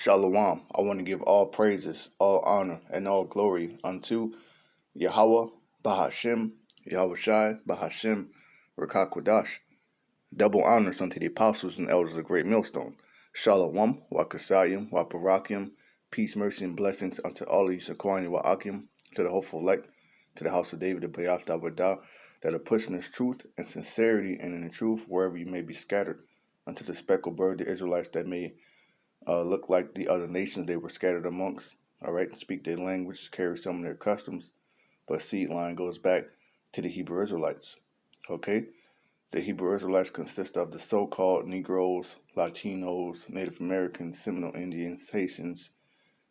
Shalawam. I want to give all praises, all honor, and all glory unto YAHAWAH BAHASHAM, YAHAWASHI BAHASHAM, QADASH. Double honors unto the apostles and elders of Great Millstone. SHALAWAAM, CHASAADYAM, Barakyam. Peace, mercy, and blessings unto all of you, Barakyam, to the hopeful elect, to the house of David, the BAYATH, DAWADA, that are pushing this truth and sincerity and in the truth wherever you may be scattered. Unto the speckled bird, the Israelites that may look like the other nations they were scattered amongst, all right, speak their language, carry some of their customs, but seed line goes back to the Hebrew Israelites, okay? The Hebrew Israelites consist of the so-called Negroes, Latinos, Native Americans, Seminole Indians, Haitians,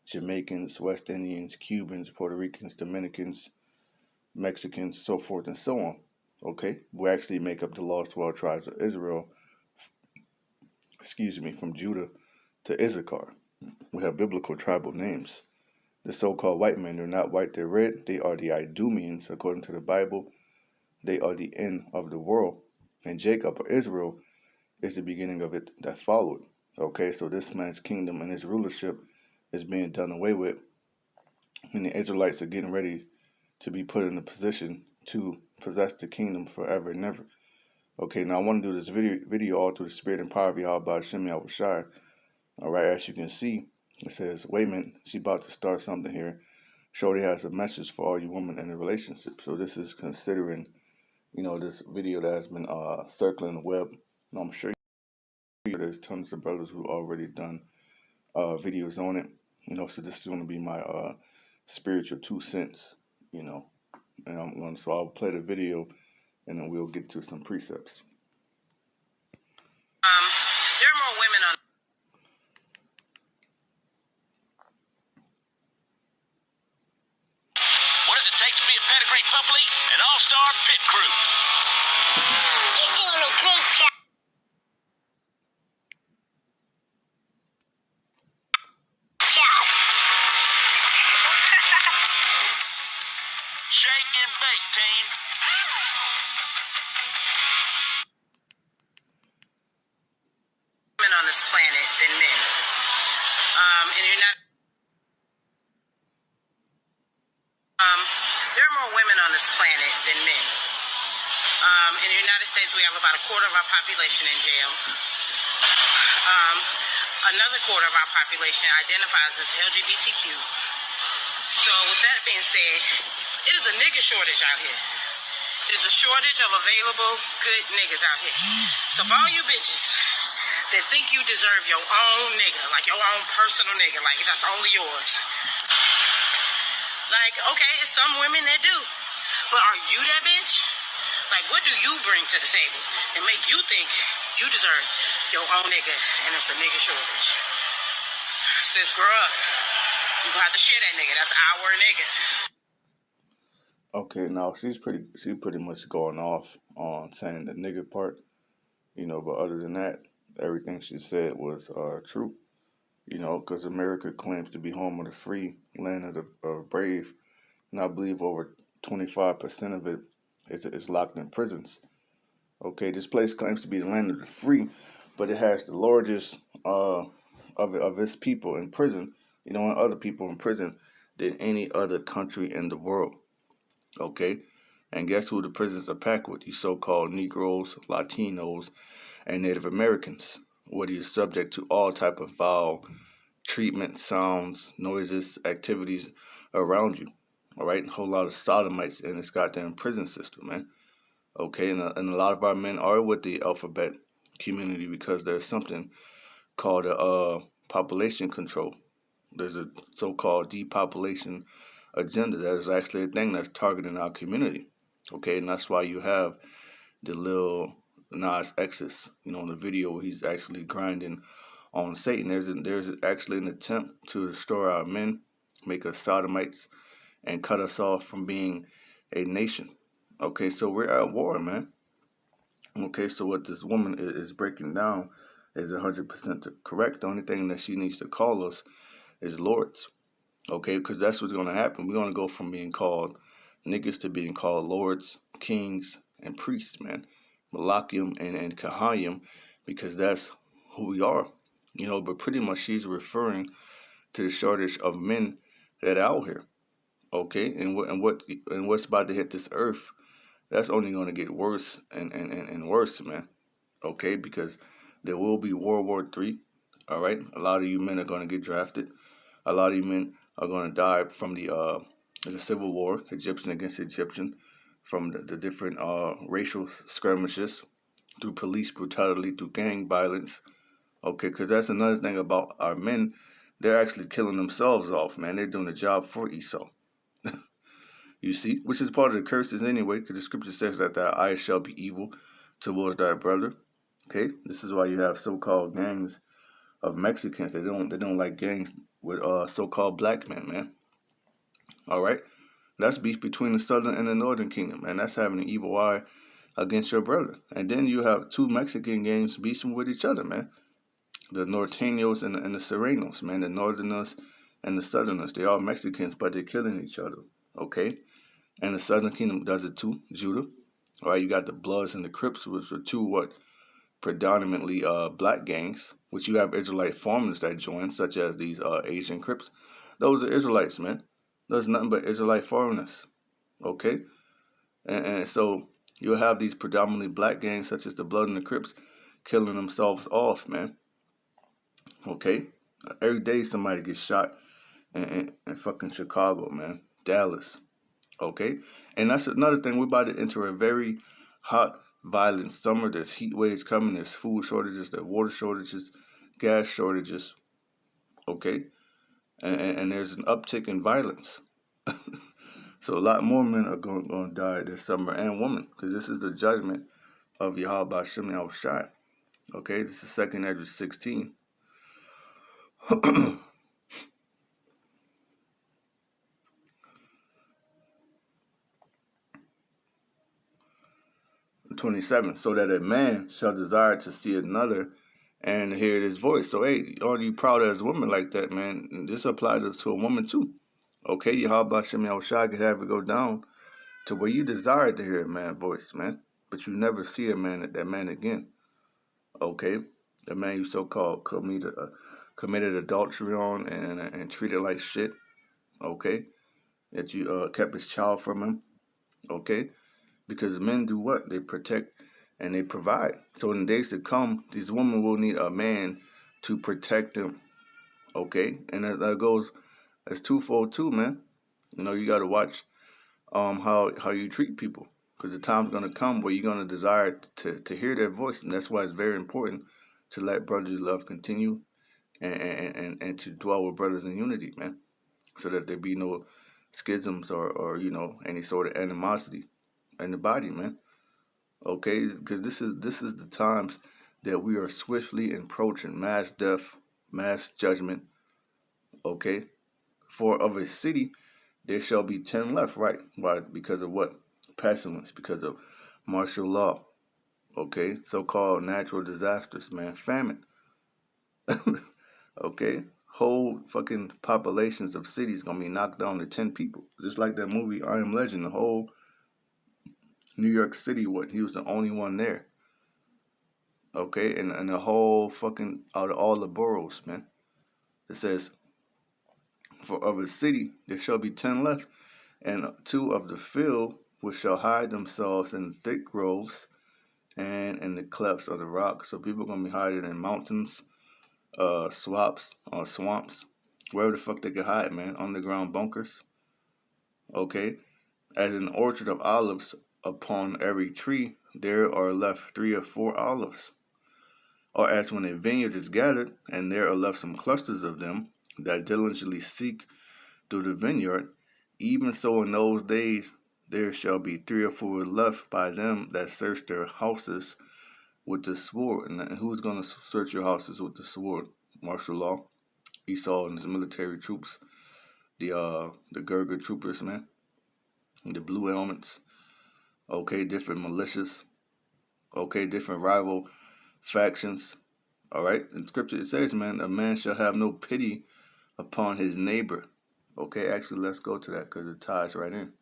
Jamaicans, West Indians, Cubans, Puerto Ricans, Dominicans, Mexicans, so forth and so on, okay? We actually make up the lost 12 tribes of Israel, from Judah to Issachar. We have biblical tribal names. The so-called white men, they're not white, they're red. They are the Idumeans, according to the Bible. They are the end of the world. And Jacob, or Israel, is the beginning of it that followed. Okay, so this man's kingdom and his rulership is being done away with. And the Israelites are getting ready to be put in a position to possess the kingdom forever and ever. Okay, now I want to do this video all through the spirit and power of YAHAWAH BAHASHAM, YAHAWASHI. All right, as you can see, it says, wait a minute, she about to start something here. Shorty has a message for all you women in a relationship. So this is considering, this video that has been circling the web. And I'm sure there's tons of brothers who already done videos on it. So this is going to be my spiritual 2 cents, and so I'll play the video and then we'll get to some precepts. There are more women on. What does it take to be a pedigree puppy? An all-star pit crew. You're doing a great job. Shake and bake, team. On this planet than men. And you're not. There are more women on this planet than men. In the United States, we have about a quarter of our population in jail. Another quarter of our population identifies as LGBTQ. So with that being said, it is a nigga shortage out here. It is a shortage of available good niggas out here. So for all you bitches that think you deserve your own nigga, like your own personal nigga, like that's only yours. Like, okay, it's some women that do. But are you that bitch? Like, what do you bring to the table and make you think you deserve your own nigga and it's a nigga shortage? Sis, grow up. You gonna have to share that nigga. That's our nigga. Okay, now she's pretty much going off on saying the nigga part, but other than that, everything she said was true, because America claims to be home of the free, land of the brave, and I believe over 25% of it is locked in prisons. Okay, this place claims to be the land of the free, but it has the largest of its people in prison, and other people in prison than any other country in the world. Okay, and guess who the prisons are packed with? These so-called Negroes, Latinos, and Native Americans, where you're subject to all type of foul treatment, sounds, noises, activities around you. All right, a whole lot of sodomites in this goddamn prison system, man. Okay, and a lot of our men are with the alphabet community because there's something called population control. There's a so-called depopulation agenda that is actually a thing that's targeting our community. Okay, and that's why you have the Lil Nas X's, in the video where he's actually grinding on Satan. There's actually an attempt to destroy our men, make us sodomites, and cut us off from being a nation. Okay, so we're at war, man. Okay, so what this woman is breaking down is 100% correct. The only thing that she needs to call us is lords. Okay, because that's what's going to happen. We're going to go from being called niggas to being called lords, kings, and priests, man. Barakyam and Kahayam, because that's who we are. You know, but pretty much she's referring to the shortage of men that are out here. Okay, and what's about to hit this earth? That's only going to get worse and worse, man. Okay, because there will be World War III. All right, a lot of you men are going to get drafted. A lot of you men are going to die from the Civil War, Egyptian against Egyptian, from the different racial skirmishes, through police brutality, through gang violence. Okay, because that's another thing about our men. They're actually killing themselves off, man. They're doing the job for Esau. You see, which is part of the curses anyway, because the scripture says that thy eye shall be evil towards thy brother. Okay, this is why you have so-called gangs of Mexicans. They don't like gangs with so-called black men, man. All right, that's beef between the southern and the northern kingdom, man. That's having an evil eye against your brother. And then you have two Mexican gangs beefing with each other, man. The Norteños and the Serenos, man. The Northerners and the Southerners. They're all Mexicans, but they're killing each other. Okay, and the Southern Kingdom does it too, Judah. All right, you got the Bloods and the Crips, which are two predominantly black gangs, which you have Israelite farmers that join, such as these Asian Crips. Those are Israelites, man. There's nothing but Israelite foreigners. Okay, and so you'll have these predominantly black gangs, such as the Blood and the Crips, killing themselves off, man. Okay, every day somebody gets shot in fucking Chicago, man, Dallas. Okay, and that's another thing. We're about to enter a very hot, violent summer. There's heat waves coming. There's food shortages. There's water shortages, gas shortages. Okay, and there's an uptick in violence. So a lot more men are going to die this summer, and women, because this is the judgment of YAHAWAH BAHASHAM. Okay, this is 2nd Ezra 16. 27, so that a man shall desire to see another and hear his voice. So, hey, are you proud as a woman like that, man? This applies to a woman too. Okay, YAHAWAH BAHASHAM could have it go down to where you desire to hear a man's voice, man, but you never see that man again. Okay, the man you so-called committed adultery on and treated like shit. Okay, that you kept his child from him. Okay. Because men do what? They protect and they provide. So in the days to come, these women will need a man to protect them. Okay? And that goes as twofold too, man. You know, you got to watch how you treat people. Because the time's going to come where you're going to desire to hear their voice. And that's why it's very important to let brotherly love continue and to dwell with brothers in unity, man. So that there be no schisms or any sort of animosity in the body, man. Okay, because this is the times that we are swiftly approaching mass death, mass judgment. Okay, for of a city there shall be 10 left. Right? Why? Because of what? Pestilence. Because of martial law. Okay, so-called natural disasters, man. Famine. Okay, whole fucking populations of cities gonna be knocked down to 10 people, just like that movie I Am Legend. The whole New York City, he was the only one there. Okay, and the whole fucking, out of all the boroughs, man. It says, for of a city there shall be 10 left, and 2 of the field which shall hide themselves in thick groves and in the clefts of the rocks. So people are gonna be hiding in mountains, swamps, wherever the fuck they can hide, man. Underground bunkers. Okay, as an orchard of olives, upon every tree there are left 3 or 4 olives. Or as when a vineyard is gathered, and there are left some clusters of them that diligently seek through the vineyard, even so in those days there shall be 3 or 4 left by them that search their houses with the sword. And who's going to search your houses with the sword? Martial law. Esau and his military troops, the Gurga troopers, man, the blue helmets. Okay, different militias. Okay, different rival factions. All right, in scripture it says, man, a man shall have no pity upon his neighbor. Okay, actually, let's go to that because it ties right in.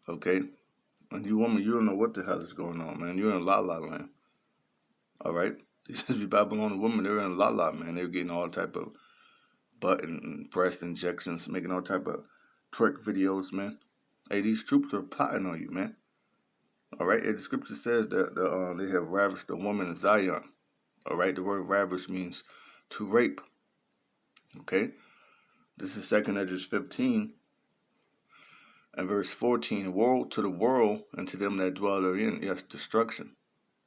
Okay, And you woman, you don't know what the hell is going on, man. You're in la la land. All right. These Babylonian women, they're in la la, man. They're getting all type of butt and breast injections, making all type of twerk videos, man. Hey, these troops are plotting on you, man. All right. The scripture says that they have ravished a woman in Zion. All right. The word ravish means to rape. Okay. This is 2 Esdras 15 and verse 14. Woe to the world and to them that dwell therein. Yes, destruction.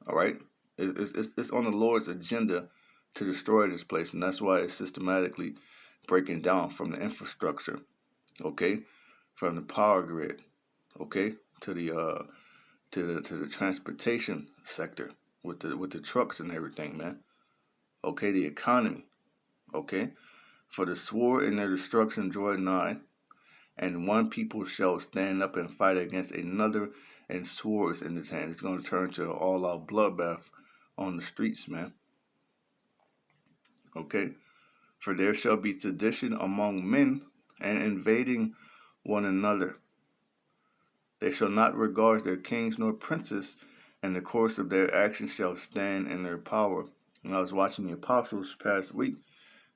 All right. It's on the Lord's agenda to destroy this place, and that's why it's systematically breaking down from the infrastructure, okay, from the power grid, okay, to the transportation sector with the trucks and everything, man. Okay, the economy, okay. For the sword in their destruction draweth nigh, and one people shall stand up and fight against another, and swords in his hand. It's going to turn to an all-out bloodbath on the streets, man. Okay. For there shall be sedition among men, and invading one another. They shall not regard their kings nor princes, and the course of their actions shall stand in their power. And I was watching the Apostles past week,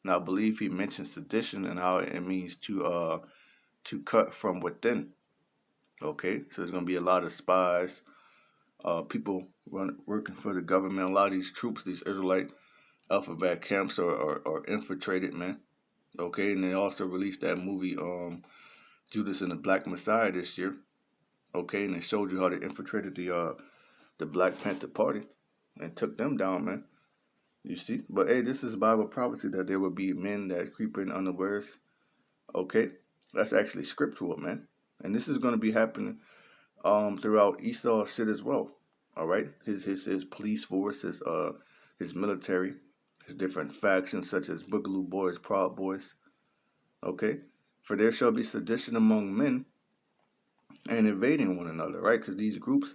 and I believe he mentioned sedition and how it means to cut from within. Okay, so there's going to be a lot of spies, people working for the government. A lot of these troops, these Israelite alphabet camps are infiltrated, man. Okay, and they also released that movie, Judas and the Black Messiah this year. Okay, and they showed you how they infiltrated the Black Panther Party and took them down, man. You see? But hey, this is Bible prophecy that there will be men that creep in unawares. Okay, that's actually scriptural, man. And this is going to be happening throughout Esau's shit as well. All right, his police force, his military, his different factions such as Boogaloo Boys, Proud Boys. Okay, for there shall be sedition among men, and invading one another, right? Because these groups,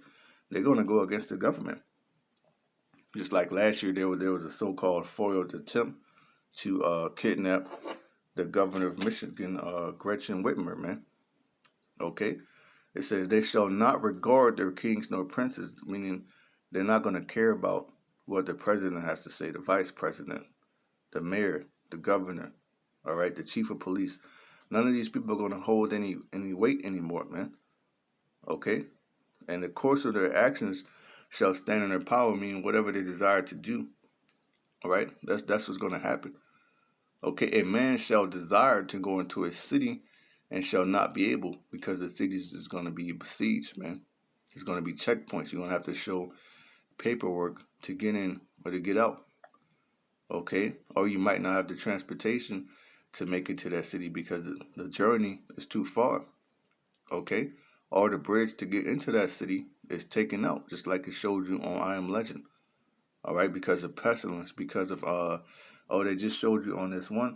they're going to go against the government. Just like last year, there was a so-called foiled attempt to kidnap the governor of Michigan, Gretchen Whitmer, man. Okay, it says they shall not regard their kings nor princes, meaning they're not going to care about what the president has to say, the vice president, the mayor, the governor, all right, the chief of police. None of these people are going to hold any weight anymore, man. Okay, and the course of their actions shall stand in their power, meaning whatever they desire to do. All right, that's what's going to happen. Okay, a man shall desire to go into a city and shall not be able, because the city is going to be besieged, man. It's going to be checkpoints. You're going to have to show paperwork to get in or to get out. Okay, or you might not have the transportation to make it to that city because the journey is too far. Okay, or the bridge to get into that city is taken out, just like it showed you on I Am Legend. All right, because of pestilence, because of they just showed you on this one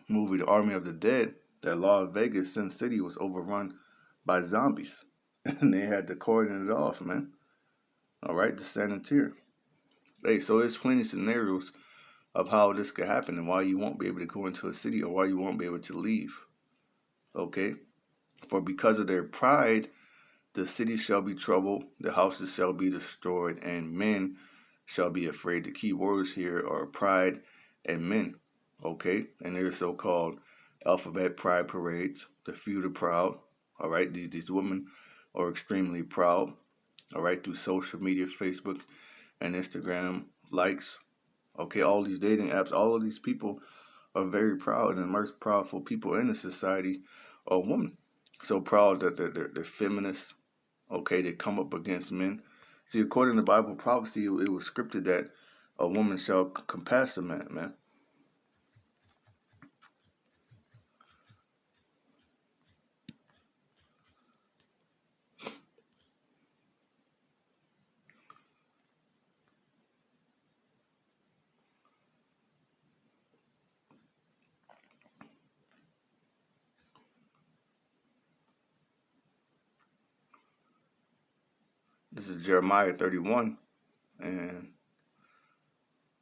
movie, The Army of the Dead, that Las Vegas, Sin City, was overrun by zombies, and they had to cordon it off, man. All right, the sanitary. Hey, so there's plenty of scenarios of how this could happen and why you won't be able to go into a city or why you won't be able to leave. Okay, for because of their pride, the city shall be troubled, the houses shall be destroyed, and men shall be afraid. The key words here are pride and men. Okay, and there's so-called alphabet pride parades. The few are proud. All right, these women are extremely proud. All right, through social media, Facebook and Instagram likes. Okay, all these dating apps, all of these people are very proud, and the most proudful people in the society are women. So proud that they're feminists. Okay, they come up against men. See, according to Bible prophecy, it was scripted that a woman shall compass a man, man. This is Jeremiah 31 and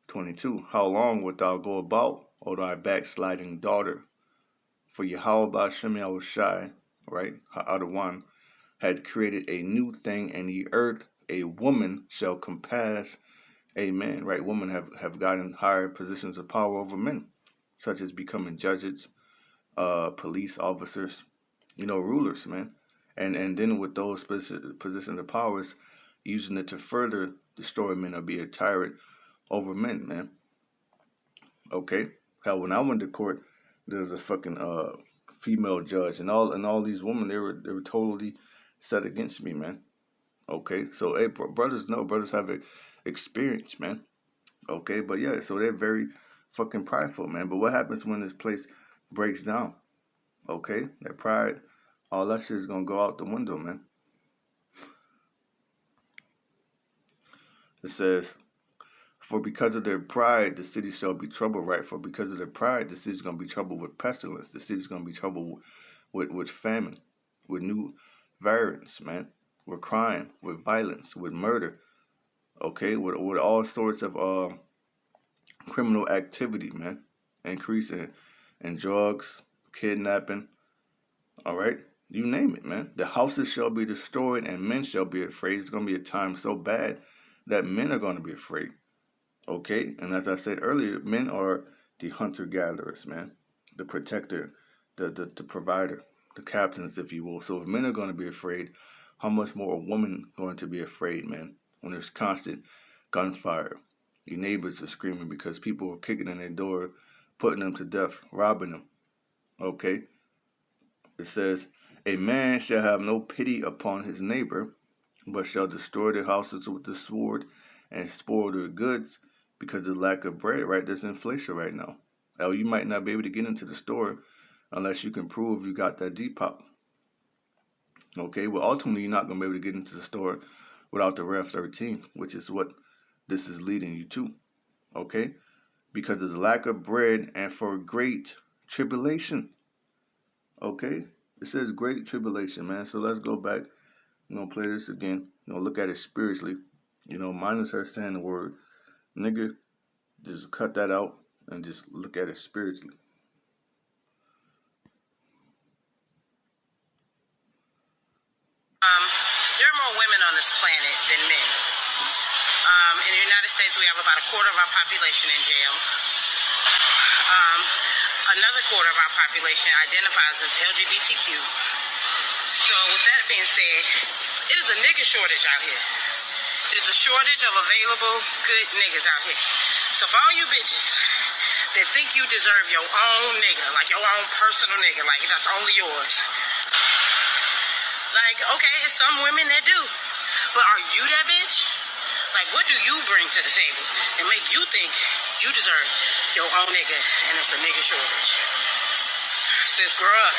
22. How long wilt thou go about, O thy backsliding daughter? For YAHAWAH BAHASHAM, right? Out of one. had created a new thing in the earth. A woman shall compass a man, right? Women have gotten higher positions of power over men, such as becoming judges, police officers, rulers, man. And then with those positions of powers, using it to further destroy men or be a tyrant over men, man. Okay? Hell, when I went to court, there was a fucking female judge, and all these women, they were totally set against me, man. Okay? So hey, brothers have experience, man. Okay? But yeah, so they're very fucking prideful, man. But what happens when this place breaks down? Okay? Their pride, all that shit is gonna go out the window, man. It says, for because of their pride, the city shall be troubled, right? For because of their pride, the city's going to be troubled with pestilence. The city's going to be troubled with famine, with new variants, man, with crime, with violence, with murder, okay, with all sorts of criminal activity, man, increase in drugs, kidnapping, all right? You name it, man. The houses shall be destroyed and men shall be afraid. It's going to be a time so bad that men are going to be afraid. Okay, and as I said earlier, men are the hunter-gatherers, man, the protector, the provider, the captains, if you will. So if men are going to be afraid, how much more a woman going to be afraid, man, when there's constant gunfire? Your neighbors are screaming because people are kicking in their door, putting them to death, robbing them. Okay, it says, a man shall have no pity upon his neighbor, but shall destroy their houses with the sword and spoil their goods because of lack of bread, right? There's inflation right now. Now, you might not be able to get into the store unless you can prove you got that Depop. Okay, well, ultimately, you're not going to be able to get into the store without the Rev 13, which is what this is leading you to. Okay, because of the lack of bread and for great tribulation. Okay, it says great tribulation, man. So let's go back. I'm going to play this again. Look at it spiritually. Minus her saying the word nigga. Just cut that out and just look at it spiritually. There are more women on this planet than men. In the United States, we have about a quarter of our population in jail. Another quarter of our population identifies as LGBTQ. So with that being said, it is a nigga shortage out here. It is a shortage of available good niggas out here. So for all you bitches that think you deserve your own nigga, like your own personal nigga, like that's only yours. Like, okay, it's some women that do. But are you that bitch? Like, what do you bring to the table and make you think you deserve your own nigga and it's a nigga shortage? Sis, grow up.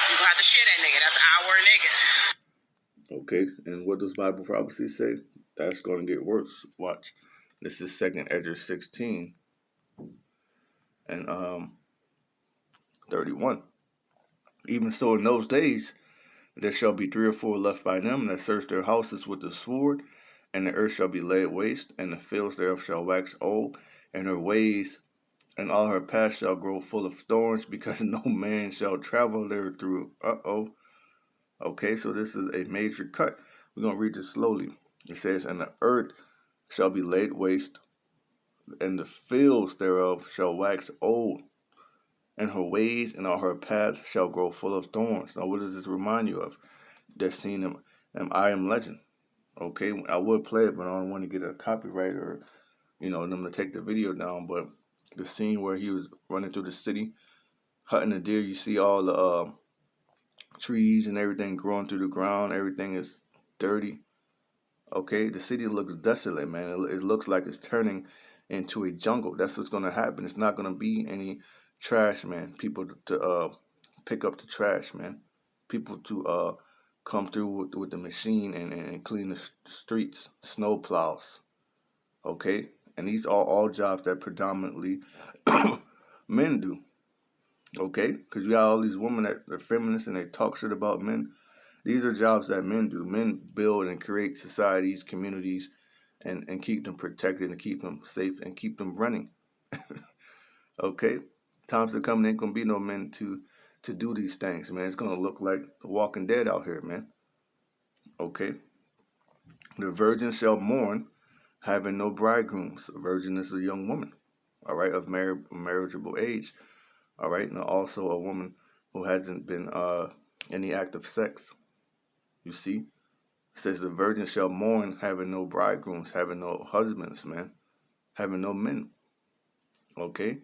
You gonna have to share that nigga. That's our nigga. Okay, and what does Bible prophecy say? That's going to get worse. Watch. This is 2nd Ezra 16 and 31. Even so, in those days, there shall be 3 or 4 left by them that search their houses with the sword, and the earth shall be laid waste, and the fields thereof shall wax old, and her ways and all her paths shall grow full of thorns, because no man shall travel there through. Okay, so this is a major cut. We're going to read this slowly. It says, and the earth shall be laid waste, and the fields thereof shall wax old, and her ways and all her paths shall grow full of thorns. Now, what does this remind you of? That scene in I Am Legend. Okay, I would play it, but I don't want to get a copyright or, them to take the video down. But the scene where he was running through the city, hunting a deer, you see all the trees and everything growing through the ground. Everything is dirty. Okay, the city looks desolate, man. It looks like it's turning into a jungle. That's what's going to happen. It's not going to be any trash, man. People to pick up the trash, man. People to come through with the machine and clean the streets, snow plows. Okay, and these are all jobs that predominantly men do. Okay, because you got all these women that are feminists and they talk shit about men. These are jobs that men do. Men build and create societies, communities, and keep them protected and keep them safe and keep them running. Okay? Times to come, there ain't going to be no men to do these things, man. It's going to look like The Walking Dead out here, man. Okay? The virgin shall mourn, having no bridegrooms. A virgin is a young woman, all right, of marriageable age, all right, and also a woman who hasn't been in the act of sex. You see, it says the virgin shall mourn, having no bridegrooms, having no husbands, man, having no men. Okay,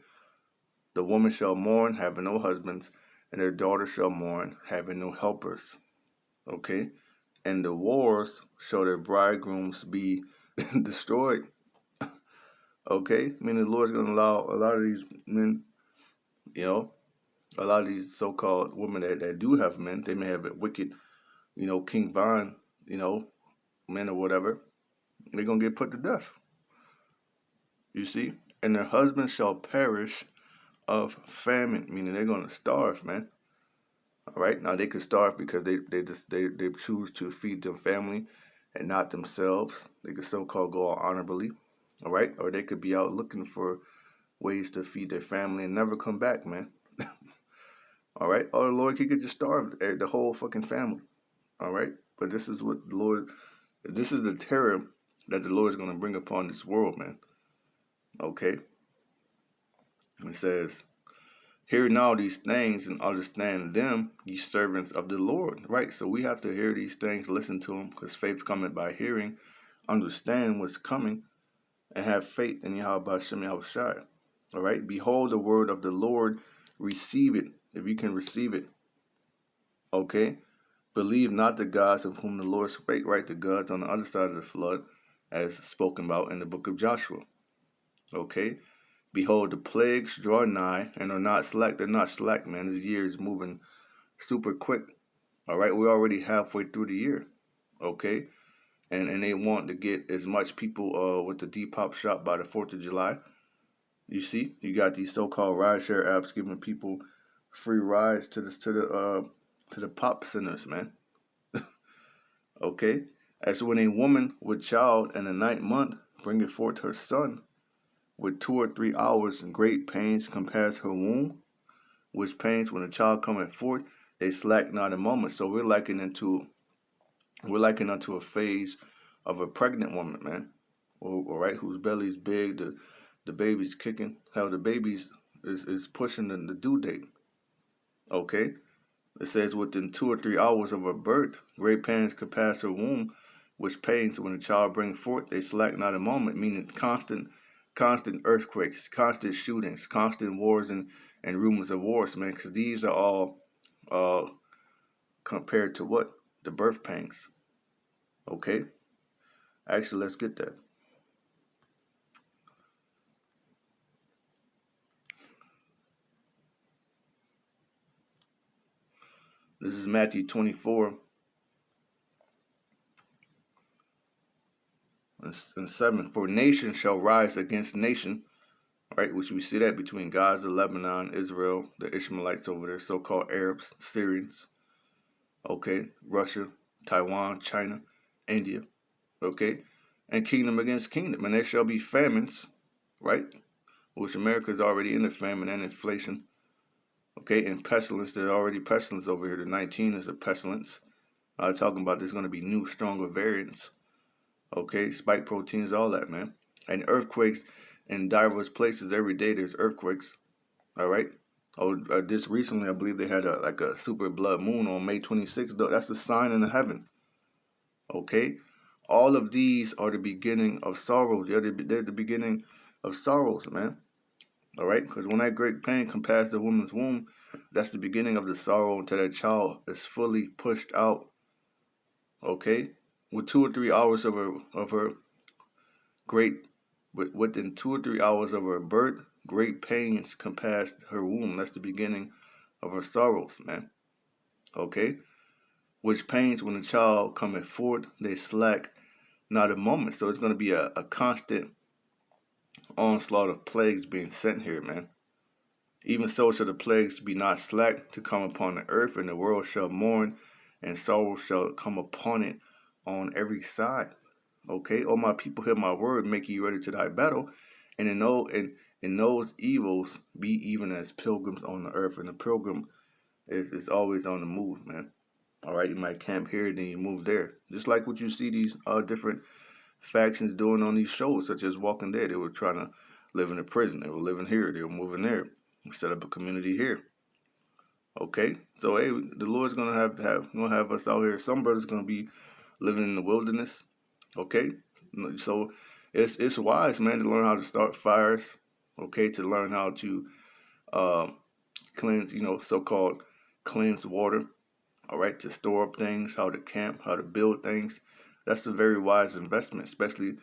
the woman shall mourn, having no husbands, and her daughter shall mourn, having no helpers. Okay, and the wars shall their bridegrooms be destroyed. Okay, meaning the Lord's going to allow a lot of these men, you know, a lot of these so-called women that do have men, they may have a wicked, King Von, men or whatever, they're going to get put to death. You see? And their husbands shall perish of famine, meaning they're going to starve, man. All right? Now, they could starve because they choose to feed their family and not themselves. They could so-called go out honorably, all right? Or they could be out looking for ways to feed their family and never come back, man. All right? Or the Lord, he could just starve the whole fucking family. All right? But this is what the Lord, this is the terror that the Lord is going to bring upon this world, man. Okay? It says, hear now these things and understand them, ye servants of the Lord. Right? So we have to hear these things, listen to them, because faith cometh by hearing, understand what's coming, and have faith in Yahawah BAHASHAM Yahawashi. All right? Behold the word of the Lord, receive it, if you can receive it. Okay? Believe not the gods of whom the Lord spake, right? The gods on the other side of the flood, as spoken about in the book of Joshua. Okay? Behold, the plagues draw nigh and are not slack. They're not slack, man. This year is moving super quick. All right? We're already halfway through the year. Okay? And they want to get as much people with the Depop shop by the 4th of July. You see? You got these so-called rideshare apps giving people free rides to the pop centers, man. Okay? As when a woman with child in the 9th month bringeth forth her son, with 2 or 3 hours and great pains compares her womb, which pains when a child cometh forth, they slack not a moment. So we're likened unto a phase of a pregnant woman, man. All right, whose belly's big, the baby's kicking. Hell, the baby's is pushing the due date. Okay? It says within 2 or 3 hours of her birth, great pains compass her womb, which pains when a child brings forth, they slack not a moment, meaning constant earthquakes, constant shootings, constant wars and rumors of wars, man, because these are all compared to what? The birth pangs. Okay? Actually, let's get that. This is Matthew 24 and 7. For nation shall rise against nation, right? Which we see that between Gaza, Lebanon, Israel, the Ishmaelites over there, so-called Arabs, Syrians, okay, Russia, Taiwan, China, India, okay, and kingdom against kingdom. And there shall be famines, right? Which America is already in a famine and inflation. Okay, and pestilence, there's already pestilence over here. The 19 is a pestilence. Talking about there's going to be new, stronger variants. Okay, spike proteins, all that, man. And earthquakes in diverse places. Every day there's earthquakes. All right. Oh, this recently, I believe they had a super blood moon on May 26th. That's a sign in the heaven. Okay. All of these are the beginning of sorrows. They're the beginning of sorrows, man. All right, because when that great pain compares the woman's womb, that's the beginning of the sorrow until that child is fully pushed out. Okay, with 2 or 3 hours of her within 2 or 3 hours of her birth, great pains compass her womb. That's the beginning of her sorrows, man. Okay, which pains when the child cometh forth, they slack not a moment. So it's going to be a constant onslaught of plagues being sent here, man. Even so shall the plagues be not slack to come upon the earth, and the world shall mourn, and sorrow shall come upon it on every side. Okay, O my people, hear my word, make ye ready to thy battle, and in those evils be even as pilgrims on the earth. And the pilgrim is always on the move, man. All right, you might camp here, then you move there. Just like what you see these different factions doing on these shows, such as Walking Dead. They were trying to live in a prison. They were living here. They were moving there. Set up a community here. Okay, so hey, the Lord's gonna have us out here. Some brothers gonna be living in the wilderness. Okay, so it's wise, man, to learn how to start fires. Okay, to learn how to uh, cleanse, so-called cleanse water. All right, to store up things, how to camp, how to build things. That's a very wise investment, especially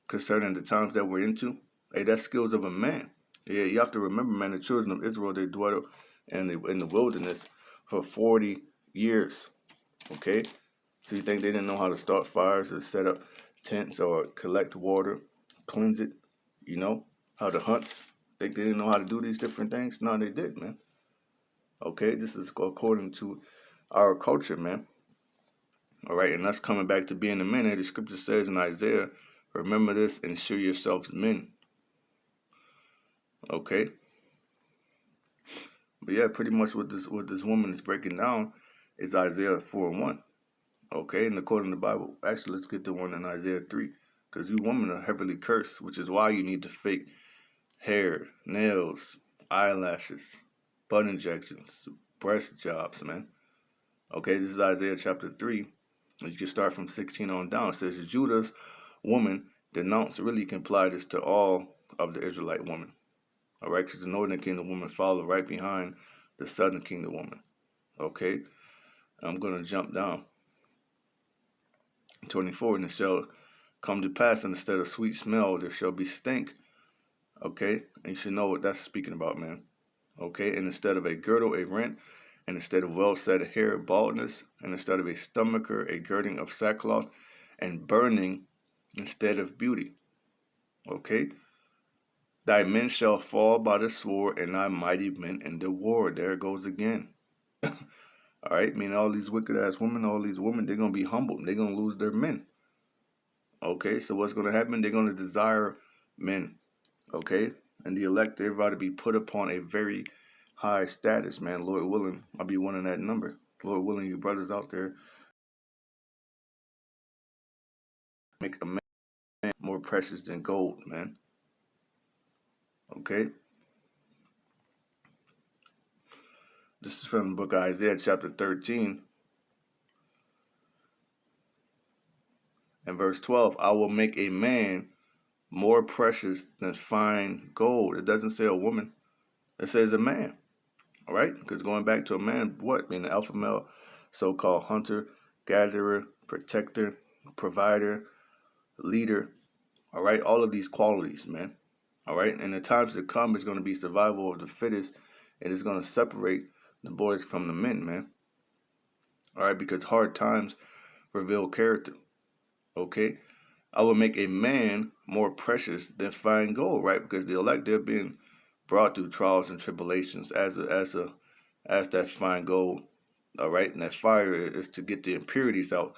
concerning the times that we're into. Hey, that's skills of a man. Yeah, you have to remember, man, the children of Israel, they dwelt in the wilderness for 40 years. Okay? So you think they didn't know how to start fires or set up tents or collect water, cleanse it, how to hunt? Think they didn't know how to do these different things? No, they did, man. Okay, this is according to our culture, man. All right, and that's coming back to being a man. The scripture says in Isaiah, remember this and show yourselves men. Okay. But yeah, pretty much what this woman is breaking down is Isaiah 4:1. Okay, and according to the Bible, actually let's get the one in Isaiah 3. Because you women are heavily cursed, which is why you need to fake hair, nails, eyelashes, butt injections, breast jobs, man. Okay, this is Isaiah chapter 3. You can start from 16 on down. It says, Judah's woman denounced, really can apply this to all of the Israelite women. All right, because the northern kingdom woman followed right behind the southern kingdom woman. Okay, I'm going to jump down. 24, and it shall come to pass, and instead of sweet smell, there shall be stink. Okay, and you should know what that's speaking about, man. Okay, and instead of a girdle, a rent, and instead of well-set hair, baldness, and instead of a stomacher, a girding of sackcloth, and burning instead of beauty. Okay, thy men shall fall by the sword, and thy mighty men in the war. There it goes again. All right, meaning all these wicked-ass women, all these women, they're going to be humbled. They're going to lose their men. Okay, so what's going to happen? They're going to desire men. Okay, and the elect, they're about to be put upon a very high status, man. Lord willing, I'll be one in that number. Lord willing, you brothers out there, make a man more precious than gold, man. Okay, this is from the book of Isaiah chapter 13 and verse 12. I will make a man more precious than fine gold. It doesn't say a woman. It says a man. All right, because going back to a man, what? Being the alpha male, so-called hunter, gatherer, protector, provider, leader. All right, all of these qualities, man. All right, and the times to come is going to be survival of the fittest, and it's going to separate the boys from the men, man. All right, because hard times reveal character. Okay, I will make a man more precious than fine gold, right? Because the elect, they're being brought through trials and tribulations as that fine gold. All right, and that fire is to get the impurities out.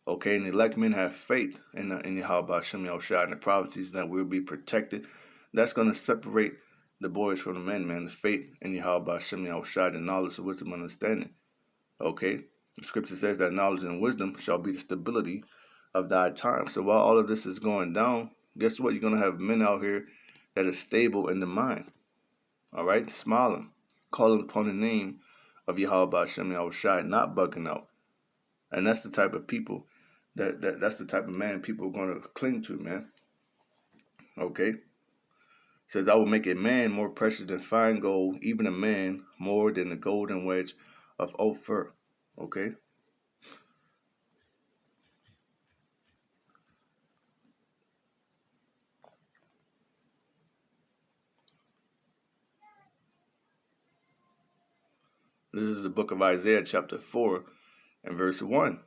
Okay, and the elect men have faith in YAHAWAH BAHASHAM and the prophecies that we'll be protected. That's going to separate the boys from the men, man. The faith in YAHAWAH BAHASHAM, the knowledge, of wisdom, and understanding. Okay, the scripture says that knowledge and wisdom shall be the stability of thy time. So while all of this is going down, guess what? You're going to have men out here that are stable in the mind. All right, smiling, calling upon the name of YAHAWAH BAHASHAM, not bugging out. And that's the type of people that's the type of man people are going to cling to, man. Okay. It says, I will make a man more precious than fine gold, even a man more than the golden wedge of Ophir. Okay. This is the book of Isaiah chapter 4 and verse 1.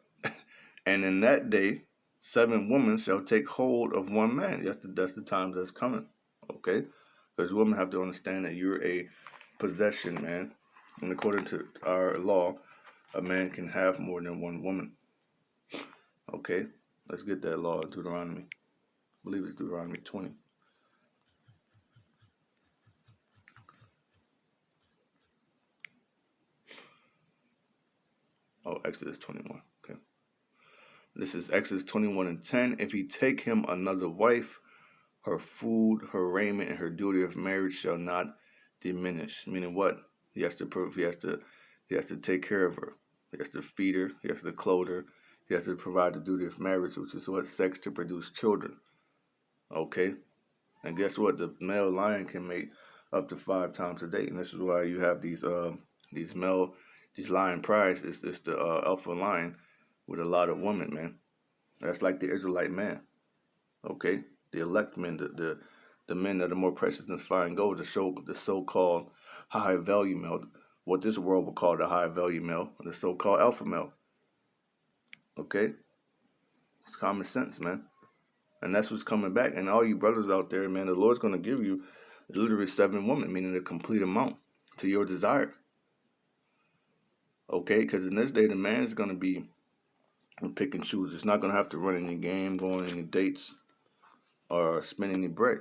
And in that day, 7 women shall take hold of one man. That's the time that's coming. Okay? Because women have to understand that you're a possession, man. And according to our law, a man can have more than one woman. Okay? Let's get that law in Deuteronomy. I believe it's Deuteronomy 20. Oh, Exodus 21. Okay. This is Exodus 21:10. If he take him another wife, her food, her raiment, and her duty of marriage shall not diminish. Meaning what? He has to prove. He has to take care of her. He has to feed her. He has to clothe her. He has to provide the duty of marriage, which is what? Sex to produce children. Okay. And guess what? The male lion can mate up to 5 times a day, and this is why you have these lion prides. It's the alpha lion with a lot of women, man. That's like the Israelite man. Okay, the elect men, the men that are more precious than fine gold, the so-called high value male, what this world would call the high value male, the so-called alpha male. Okay, it's common sense, man. And that's what's coming back. And all you brothers out there, man, the Lord's going to give you literally 7 women, meaning the complete amount to your desire. Okay, because in this day, the man is going to be pick and choose. It's not going to have to run any game, go on any dates, or spend any bread.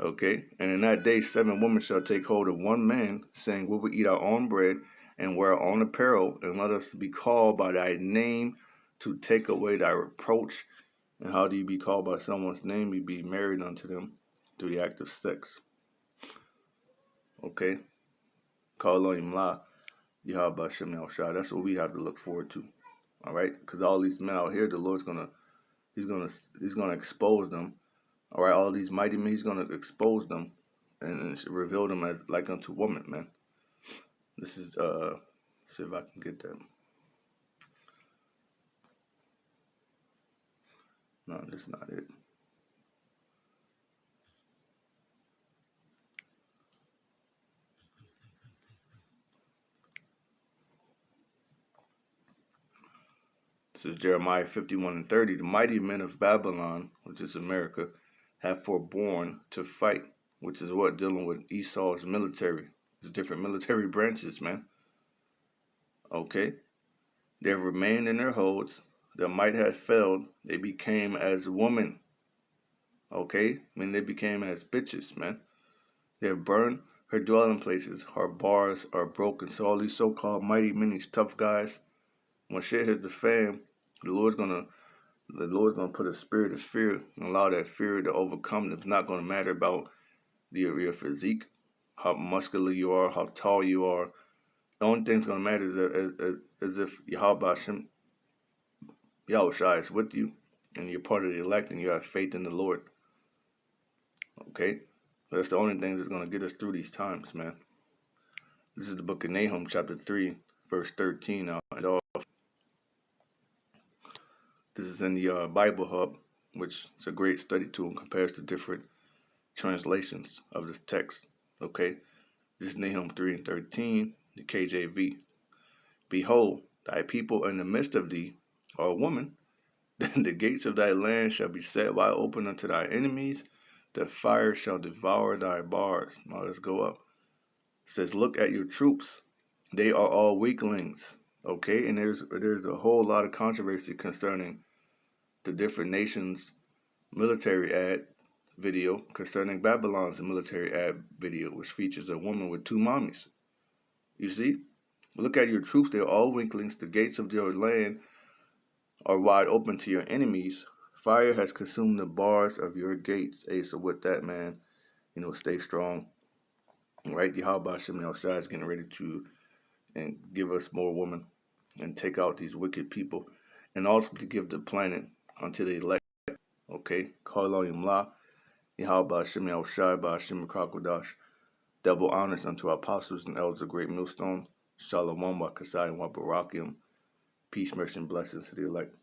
Okay, and in that day, 7 women shall take hold of one man, saying, we will eat our own bread and wear our own apparel, and let us be called by thy name to take away thy reproach. And how do you be called by someone's name? You be married unto them through the act of sex. Okay? Halalyam, YAHAWAH BAHASHAM. That's what we have to look forward to. All right? Because all these men out here, the Lord's He's gonna expose them. All right? All these mighty men, He's gonna expose them and reveal them as like unto woman, man. This is see if I can get that. No, that's not it. This is Jeremiah 51:30. The mighty men of Babylon, which is America, have forborne to fight, which is what? Dealing with Esau's military. There's different military branches, man. Okay? They have remained in their holds. Their might have failed. They became as women. Okay? I mean, they became as bitches, man. They have burned her dwelling places. Her bars are broken. So all these so-called mighty men, these tough guys, when shit hits the fan, the Lord's gonna put a spirit of fear and allow that fear to overcome them. It's not gonna matter about your physique, how muscular you are, how tall you are. The only thing that's gonna matter is if YAHAWASHI is with you and you're part of the elect and you have faith in the Lord. Okay? So that's the only thing that's gonna get us through these times, man. This is the book of Nahum, chapter 3, verse 13. This is in the Bible Hub, which is a great study tool and compares to different translations of this text. Okay, this is Nahum 3:13, the KJV. Behold, thy people in the midst of thee are a woman. Then the gates of thy land shall be set wide open unto thy enemies. The fire shall devour thy bars. Now let's go up. It says, look at your troops. They are all weaklings. Okay, and there's a whole lot of controversy concerning the different nations' military ad video concerning Babylon's military ad video, which features a woman with 2 mommies. You see? Look at your troops, they're all weaklings. The gates of your land are wide open to your enemies. Fire has consumed the bars of your gates. Hey, so with that, man, stay strong. Right? YAHAWAH is getting ready to and give us more women and take out these wicked people and ultimately give the planet unto the elect. Okay? Halalyam, YAHAWAH BAHASHAM, QADASH. Double honors unto our apostles and elders of Great Millstone. SHALAWAAM, CHASAADYAM, Barakyam. Peace, mercy, and blessings to the elect.